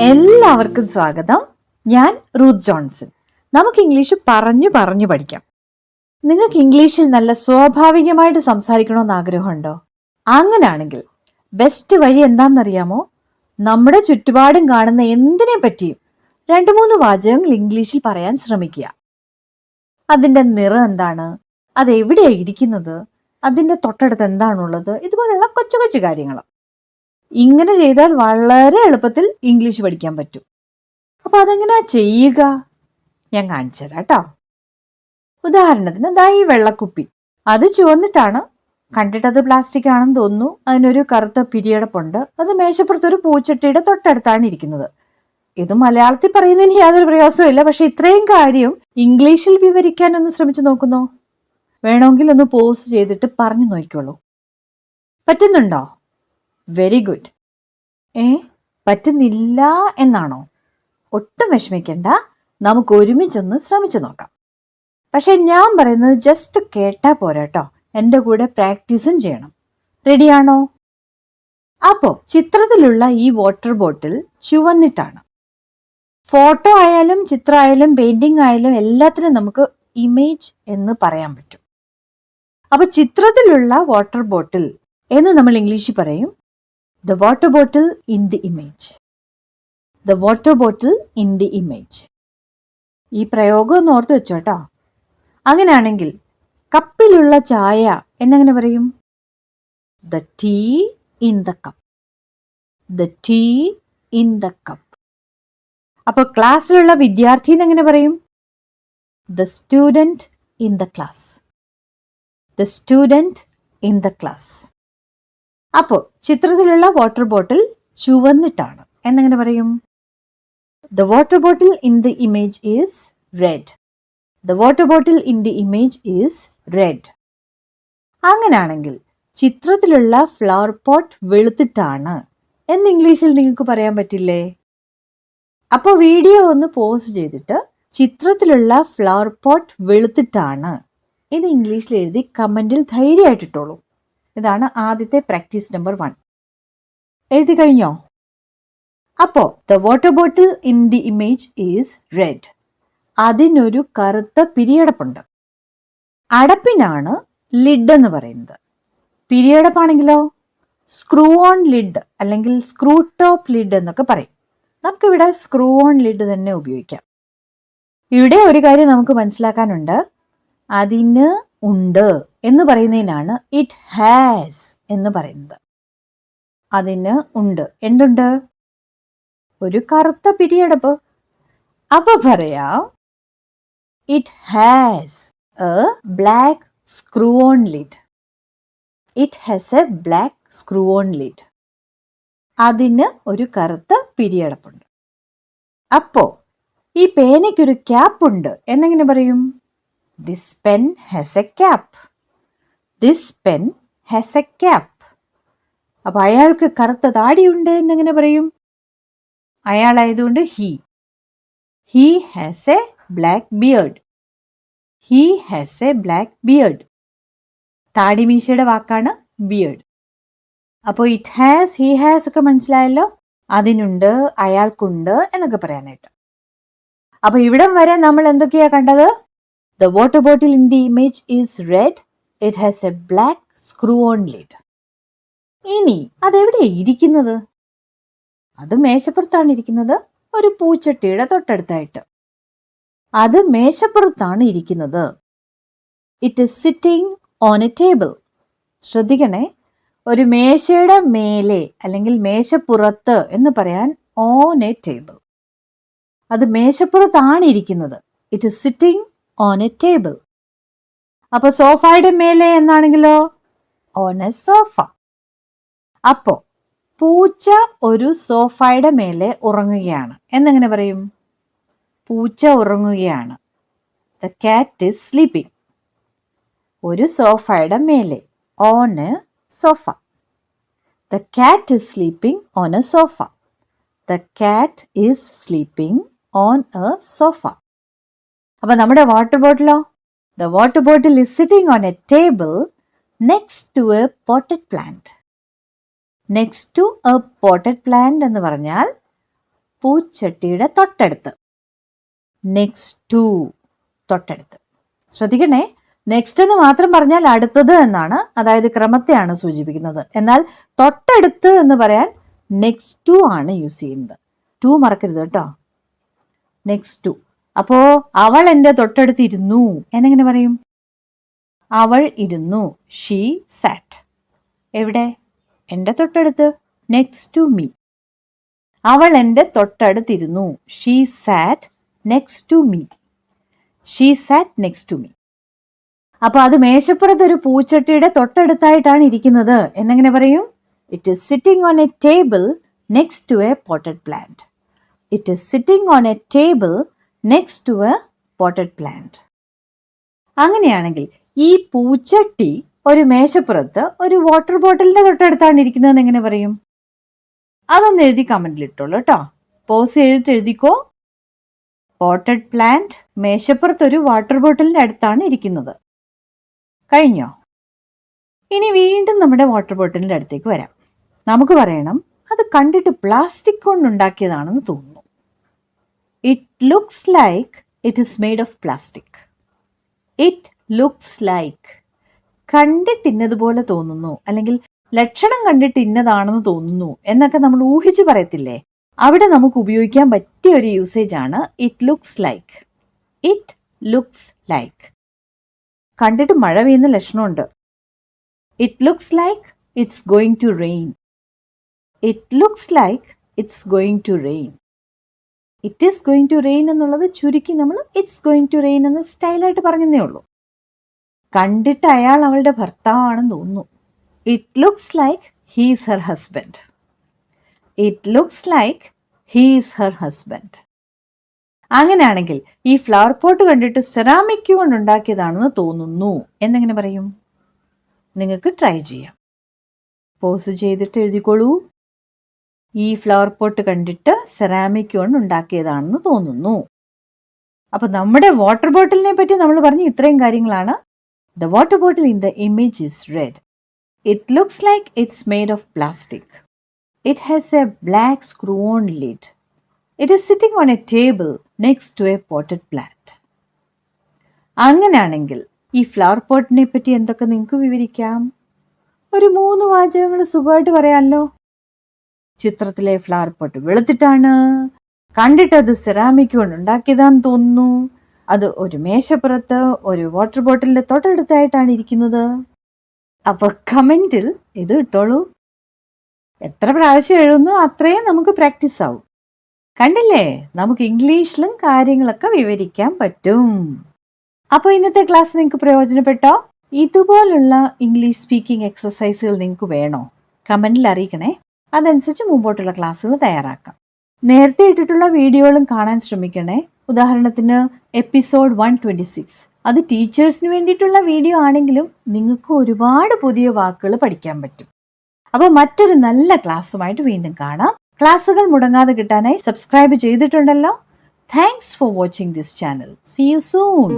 എല്ലാവർക്കും സ്വാഗതം. ഞാൻ റൂത്ത് ജോൺസൺ. നമുക്ക് ഇംഗ്ലീഷ് പറഞ്ഞു പഠിക്കാം. നിങ്ങൾക്ക് ഇംഗ്ലീഷിൽ നല്ല സ്വാഭാവികമായിട്ട് സംസാരിക്കണമെന്ന് ആഗ്രഹമുണ്ടോ? അങ്ങനെയാണെങ്കിൽ ബെസ്റ്റ് വഴി എന്താണെന്നറിയാമോ? നമ്മുടെ ചുറ്റുപാടും കാണുന്ന എന്തിനെ പറ്റിയും 2-3 വാചകങ്ങൾ ഇംഗ്ലീഷിൽ പറയാൻ ശ്രമിക്കുക. അതിൻ്റെ നിറം എന്താണ്, അതെവിടെയാണ് ഇരിക്കുന്നത്, അതിൻ്റെ തൊട്ടടുത്ത് എന്താണുള്ളത്, ഇതുപോലുള്ള കൊച്ചു കൊച്ചു കാര്യങ്ങൾ. ഇങ്ങനെ ചെയ്താൽ വളരെ എളുപ്പത്തിൽ ഇംഗ്ലീഷ് പഠിക്കാൻ പറ്റും. അപ്പൊ അതെങ്ങനെയാ ചെയ്യുക? ഞാൻ കാണിച്ചു തരാം കേട്ടോ. ഉദാഹരണത്തിന് ദാ ഈ വെള്ളക്കുപ്പി, അത് ചുവന്നിട്ടാണ്. കണ്ടിട്ടത് പ്ലാസ്റ്റിക് ആണെന്ന് തോന്നുന്നു. അതിനൊരു കറുത്ത പിരിയടപ്പുണ്ട്. അത് മേശപ്പുറത്തൊരു പൂച്ചട്ടിയുടെ തൊട്ടടുത്താണ് ഇരിക്കുന്നത്. ഇത് മലയാളത്തിൽ പറയുന്നതിന് യാതൊരു പ്രയാസവും ഇല്ല. പക്ഷെ ഇത്രയും കാര്യം ഇംഗ്ലീഷിൽ വിവരിക്കാൻ ഒന്ന് ശ്രമിച്ചു നോക്കുന്നോ? വേണമെങ്കിൽ ഒന്ന് പോസ് ചെയ്തിട്ട് പറഞ്ഞു നോക്കിക്കോളൂ. പറ്റുന്നുണ്ടോ? Very good. പറ്റുന്നില്ല എന്നാണോ? ഒട്ടും വിഷമിക്കണ്ട, നമുക്ക് ഒരുമിച്ചൊന്ന് ശ്രമിച്ചു നോക്കാം. പക്ഷെ ഞാൻ പറയുന്നത് ജസ്റ്റ് കേട്ടാ പോരാട്ടോ, എൻ്റെ കൂടെ പ്രാക്ടീസും ചെയ്യണം. റെഡിയാണോ? അപ്പോ ചിത്രത്തിലുള്ള ഈ വാട്ടർ ബോട്ടിൽ ചുവന്നിട്ടാണ്. ഫോട്ടോ ആയാലും ചിത്രമായാലും പെയിന്റിംഗ് ആയാലും എല്ലാത്തിനും നമുക്ക് ഇമേജ് എന്ന് പറയാൻ പറ്റും. അപ്പൊ ചിത്രത്തിലുള്ള വാട്ടർ ബോട്ടിൽ എന്ന് നമ്മൾ ഇംഗ്ലീഷിൽ പറയും The water bottle in the image. The water bottle in the image. ഈ പ്രയോഗം ഒന്ന് ഓർത്ത് വെച്ചോട്ടോ. അങ്ങനെയാണെങ്കിൽ കപ്പിലുള്ള ചായ എന്നെങ്ങനെ പറയും? The tea in the cup. The tea in the cup. അപ്പോൾ ക്ലാസ്സിലുള്ള വിദ്യാർത്ഥി എന്നെങ്ങനെ പറയും? The student in the class. The student in the class. അപ്പോൾ ചിത്രത്തിലുള്ള വാട്ടർ ബോട്ടിൽ ചുവന്നിട്ടാണ് എന്നെങ്ങനെ പറയും? The water bottle in the image is red. The water bottle in the image is red. അങ്ങനെയാണെങ്കിൽ ചിത്രത്തിലുള്ള flower pot വെളുത്തിട്ടാണ് എന്ന് ഇംഗ്ലീഷിൽ നിങ്ങൾക്ക് പറയാൻ പറ്റില്ലേ? അപ്പോൾ വീഡിയോ ഒന്ന് പോസ് ചെയ്തിട്ട് ചിത്രത്തിലുള്ള ഫ്ലവർ പോട്ട് വെളുത്തിട്ടാണ് ഇത് ഇംഗ്ലീഷിൽ എഴുതി കമന്റിൽ ധൈര്യമായിട്ടിട്ടോളൂ. ഇതാണ് ആദ്യത്തെ പ്രാക്ടീസ് നമ്പർ 1. എഴുതി കഴിഞ്ഞോ? അപ്പോ the water bottle in the image is red. അതിനൊരു കറുത്ത പിരിയടപ്പുണ്ട്. അടപ്പിനാണ് ലിഡ് എന്ന് പറയുന്നത്. പിരിയടപ്പാണെങ്കിലോ സ്ക്രൂ ഓൺ ലിഡ് അല്ലെങ്കിൽ സ്ക്രൂ ടോപ്പ് ലിഡ് എന്നൊക്കെ പറയും. നമുക്കിവിടെ സ്ക്രൂ ഓൺ ലിഡ് തന്നെ ഉപയോഗിക്കാം. ഇവിടെ ഒരു കാര്യം നമുക്ക് മനസ്സിലാക്കാനുണ്ട്. അതിന് ഉണ്ട് എന്ന് പറയുന്നതിനാണ് ഇറ്റ് ഹാസ് എന്ന് പറയുന്നത്. അതിന് ഉണ്ട്. എന്തുണ്ട്? ഒരു കറുത്ത പിരിയടപ്പ്. അപ്പൊ പറയാം it has A black screw on lid. It has A black screw on lid. അതിന് ഒരു കറുത്ത പിരിയടപ്പുണ്ട്. അപ്പോ ഈ പേനയ്ക്കൊരു ക്യാപ്പ് ഉണ്ട് എന്നെങ്ങനെ പറയും? This pen has a cap. This pen has a cap. അപ്പൊ അയാൾക്ക് കറുത്ത താടിയുണ്ട് എന്നെങ്ങനെ പറയും? അയാളായതുകൊണ്ട് he. He has a black beard. He has a black beard. താടി മീശയുടെ വാക്കാണ് beard. അപ്പോൾ it has, he has ഒക്കെ മനസ്സിലായല്ലോ. അതിനുണ്ട്, അയാൾക്കുണ്ട് എന്നൊക്കെ പറയാനായിട്ട്. അപ്പൊ ഇവിടം വരെ നമ്മൾ എന്തൊക്കെയാ കണ്ടത്? The water bottle in the image is red. It has a black screw-on lid. ഇനി അതെവിടെയാണ് ഇരിക്കുന്നത്? അത് മേശപ്പുറത്താണ് ഇരിക്കുന്നത്, ഒരു പൂച്ചട്ടിയുടെ തൊട്ടടുത്തായിട്ട്. അത് മേശപ്പുറത്താണ് ഇരിക്കുന്നത്. It is sitting on a table. ശ്രദ്ധിക്കണേ, ഒരു മേശയുടെ മേലെ അല്ലെങ്കിൽ മേശപ്പുറത്ത് എന്ന് പറയാൻ on a table. അത് മേശപ്പുറത്താണ് ഇരിക്കുന്നത്. It is sitting on a table. അപ്പൊ സോഫയുടെ മേലെ എന്നാണെങ്കിലോ on a sofa. അപ്പോ പൂച്ച ഒരു സോഫയുടെ മേലെ ഉറങ്ങുകയാണ് എന്നെങ്ങനെ പറയും? പൂച്ച ഉറങ്ങുകയാണ്. The cat is sleeping. ഒരു സോഫയുടെ മേലെ on a sofa. The cat is sleeping on a sofa. The cat is sleeping on a sofa. അപ്പൊ നമ്മുടെ water ബോട്ടിലോ? The water bottle is sitting on a table next to a potted plant. Next to a potted plant എന്ന് പറഞ്ഞാൽ പൂച്ചട്ടിയുടെ തൊട്ടടുത്ത്. Next to, തൊട്ടടുത്ത്. ശ്രദ്ധിക്കണേ, next എന്ന് മാത്രം പറഞ്ഞാൽ അടുത്തത് എന്നാണ്, അതായത് ക്രമത്തെയാണ് സൂചിപ്പിക്കുന്നത്. എന്നാൽ തൊട്ടടുത്ത് എന്ന് പറയാൻ നെക്സ്റ്റ് ടു ആണ് യൂസ് ചെയ്യുന്നത്. ടു മറക്കരുത് കേട്ടോ. Next to. അപ്പോ അവൾ എൻ്റെ തൊട്ടടുത്ത് ഇരുന്നു എന്നെങ്ങനെ പറയും? അവൾ ഇരുന്നു. She sat. എവിടെ? എൻ്റെ തൊട്ടടുത്ത്. Next to me. അവൾ എൻ്റെ തൊട്ടടുത്തിരുന്നു. She sat next to me. She sat next to me. അപ്പൊ അത് മേശപ്പുറത്ത് ഒരു പൂച്ചട്ടിയുടെ തൊട്ടടുത്തായിട്ടാണ് ഇരിക്കുന്നത് എന്നെങ്ങനെ പറയും? It is sitting on a table next to a potted plant. It is sitting on a table next to a potted plant. അങ്ങനെയാണെങ്കിൽ ഈ പൂച്ചട്ടി ഒരു മേശപ്പുറത്ത് ഒരു വാട്ടർ ബോട്ടിലിന്റെ തൊട്ടടുത്താണ് ഇരിക്കുന്നതെന്ന് എങ്ങനെ പറയും? അതൊന്ന് എഴുതി കമന്റിൽ ഇട്ടോളൂ കേട്ടോ. പോസ് ചെയ്തിട്ട് എഴുതിക്കോ. പോട്ടഡ് പ്ലാന്റ് മേശപ്പുറത്ത് ഒരു വാട്ടർ ബോട്ടിലിന്റെ അടുത്താണ് ഇരിക്കുന്നത്. കഴിഞ്ഞോ? ഇനി വീണ്ടും നമ്മുടെ വാട്ടർ ബോട്ടിലിന്റെ അടുത്തേക്ക് വരാം. നമുക്ക് പറയണം, അത് കണ്ടിട്ട് പ്ലാസ്റ്റിക് കൊണ്ടുണ്ടാക്കിയതാണെന്ന് തോന്നുന്നു. It looks like it is made of plastic. It looks like. കണ്ടിട്ട് ഇന്നതുപോലെ തോന്നുന്നു, അല്ലെങ്കിൽ ലക്ഷണം കണ്ടിട്ട് ഇന്നതാണെന്ന് തോന്നുന്നു എന്നൊക്കെ നമ്മൾ ഊഹിച്ച് പറയത്തില്ലേ? അവിടെ നമുക്ക് ഉപയോഗിക്കാൻ പറ്റിയ ഒരു യൂസേജ് ആണ് it looks like. It looks like. കണ്ടിട്ട് മഴ പെയ്യുന്ന ലക്ഷണമുണ്ട്. It looks like it's going to rain. It looks like it's going to rain. It is going to rain എന്നുള്ളത് ചുരുക്കി നമ്മൾ ഇറ്റ്സ് ഗോയിങ് ടു റെയിൻ എന്ന് സ്റ്റൈലായിട്ട് പറഞ്ഞതേ ഉള്ളൂ. കണ്ടിട്ട് അയാൾ അവളുടെ ഭർത്താവാണെന്ന് തോന്നുന്നു. It looks like he's her husband. It looks like he's her husband. അങ്ങനെയാണെങ്കിൽ ഈ ഫ്ലവർ പോട്ട് കണ്ടിട്ട് സെറാമിക് കൊണ്ടുണ്ടാക്കിയതാണെന്ന് തോന്നുന്നു എന്നെങ്ങനെ പറയും? നിങ്ങൾക്ക് ട്രൈ ചെയ്യാം. പോസ് ചെയ്തിട്ട് എഴുതിക്കോളൂ. ഈ ഫ്ലവർ പോട്ട് കണ്ടിട്ട് സെറാമിക് കൊണ്ടുണ്ടാക്കിയതാണെന്ന് തോന്നുന്നു. അപ്പൊ നമ്മുടെ വാട്ടർ ബോട്ടിലിനെ പറ്റി നമ്മൾ പറഞ്ഞ ഇത്രയും കാര്യങ്ങളാണ്. The water bottle in the image is red. It looks like it's made of plastic. It has a black screw-on lid. It is sitting on a table next to a potted plant. അങ്ങനെയാണെങ്കിൽ ഈ flower പോട്ടിനെ പറ്റി എന്തൊക്കെ നിങ്ങൾക്ക് വിവരിക്കാം? ഒരു 3 വാചകങ്ങൾ സുഖമായിട്ട് പറയാമല്ലോ. ചിത്രത്തിലെ ഫ്ലവർ പോട്ട് വെളുത്തിട്ടാണ്. കണ്ടിട്ടത് സെറാമിക് കൊണ്ട് ഉണ്ടാക്കിയതാന്ന് തോന്നുന്നു. അത് ഒരു മേശപ്പുറത്ത് ഒരു വാട്ടർ ബോട്ടിലിന്റെ തൊട്ടടുത്തായിട്ടാണ് ഇരിക്കുന്നത്. അപ്പൊ കമന്റിൽ ഇത് ഇട്ടോളൂ. എത്ര പ്രാവശ്യം എഴുതുന്നു അത്രയും നമുക്ക് പ്രാക്ടീസ് ആവും. കണ്ടില്ലേ, നമുക്ക് ഇംഗ്ലീഷിലും കാര്യങ്ങളൊക്കെ വിവരിക്കാൻ പറ്റും. അപ്പൊ ഇന്നത്തെ ക്ലാസ് നിങ്ങൾക്ക് പ്രയോജനപ്പെട്ടോ? ഇതുപോലുള്ള ഇംഗ്ലീഷ് സ്പീക്കിംഗ് എക്സസൈസുകൾ നിങ്ങൾക്ക് വേണോ? കമന്റിൽ അറിയിക്കണേ. അതനുസരിച്ച് മുമ്പോട്ടുള്ള ക്ലാസ്സുകൾ തയ്യാറാക്കാം. നേരത്തെ ഇട്ടിട്ടുള്ള വീഡിയോകളും കാണാൻ ശ്രമിക്കണേ. ഉദാഹരണത്തിന് എപ്പിസോഡ് 126, അത് ടീച്ചേഴ്സിന് വേണ്ടിയിട്ടുള്ള വീഡിയോ ആണെങ്കിലും നിങ്ങൾക്ക് ഒരുപാട് പുതിയ വാക്കുകൾ പഠിക്കാൻ പറ്റും. അപ്പോൾ മറ്റൊരു നല്ല ക്ലാസ്സുമായിട്ട് വീണ്ടും കാണാം. ക്ലാസ്സുകൾ മുടങ്ങാതെ കിട്ടാനായി സബ്സ്ക്രൈബ് ചെയ്തിട്ടുണ്ടല്ലോ. Thanks for watching this channel. See you soon.